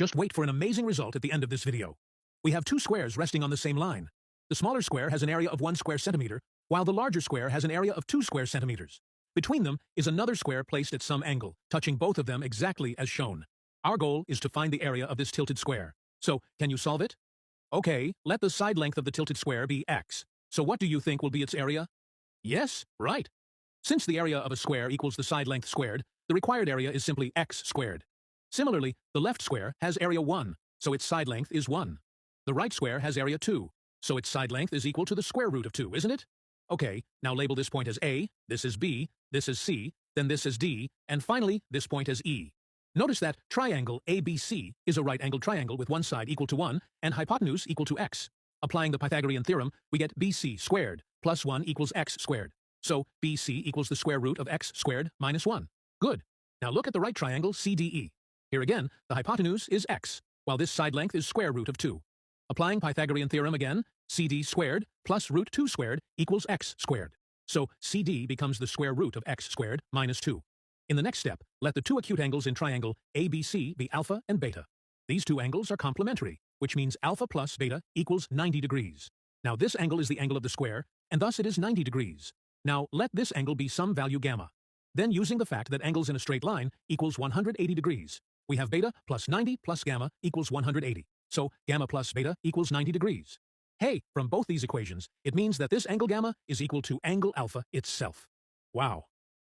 Just wait for an amazing result at the end of this video. We have two squares resting on the same line. The smaller square has an area of 1 square centimeter, while the larger square has an area of 2 square centimeters. Between them is another square placed at some angle, touching both of them exactly as shown. Our goal is to find the area of this tilted square. So, can you solve it? Okay, let the side length of the tilted square be x. So what do you think will be its area? Yes, right. Since the area of a square equals the side length squared, the required area is simply x squared. Similarly, the left square has area 1, so its side length is 1. The right square has area 2, so its side length is equal to the square root of 2, isn't it? Okay, now label this point as A, this is B, this is C, then this is D, and finally this point as E. Notice that triangle ABC is a right-angled triangle with one side equal to 1 and hypotenuse equal to x. Applying the Pythagorean theorem, we get BC squared plus 1 equals x squared. So BC equals the square root of x squared minus 1. Good. Now look at the right triangle CDE. Here again, the hypotenuse is x, while this side length is square root of 2. Applying Pythagorean theorem again, CD squared plus root 2 squared equals x squared. So CD becomes the square root of x squared minus 2. In the next step, let the two acute angles in triangle ABC be alpha and beta. These two angles are complementary, which means alpha plus beta equals 90 degrees. Now this angle is the angle of the square, and thus it is 90 degrees. Now let this angle be some value gamma. Then using the fact that angles in a straight line equals 180 degrees, we have beta plus 90 plus gamma equals 180. So gamma plus beta equals 90 degrees. Hey, from both these equations, it means that this angle gamma is equal to angle alpha itself. Wow.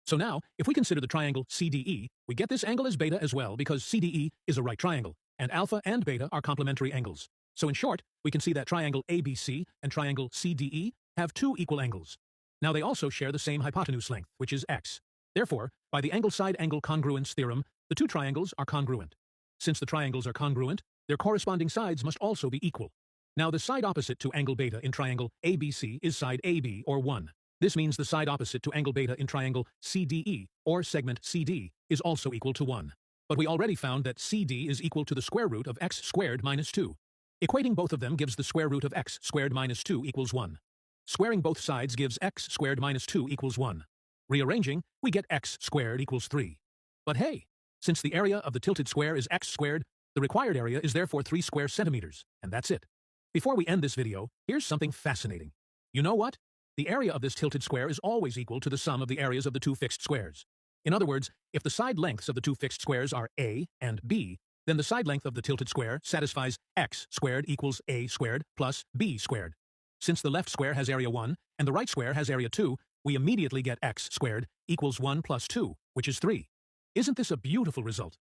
So now, if we consider the triangle CDE, we get this angle as beta as well because CDE is a right triangle, and alpha and beta are complementary angles. So in short, we can see that triangle ABC and triangle CDE have two equal angles. Now they also share the same hypotenuse length, which is x. Therefore, by the angle-side-angle congruence theorem, the two triangles are congruent. Since the triangles are congruent, their corresponding sides must also be equal. Now the side opposite to angle beta in triangle ABC is side AB, or 1. This means the side opposite to angle beta in triangle CDE, or segment CD, is also equal to 1. But we already found that CD is equal to the square root of x squared minus 2. Equating both of them gives the square root of x squared minus 2 equals 1. Squaring both sides gives x squared minus 2 equals 1. Rearranging, we get x squared equals 3. But hey, since the area of the tilted square is x squared, the required area is therefore 3 square centimeters, and that's it. Before we end this video, here's something fascinating. You know what? The area of this tilted square is always equal to the sum of the areas of the two fixed squares. In other words, if the side lengths of the two fixed squares are A and B, then the side length of the tilted square satisfies x squared equals A squared plus B squared. Since the left square has area 1 and the right square has area 2, we immediately get x squared equals 1 plus 2, which is 3. Isn't this a beautiful result?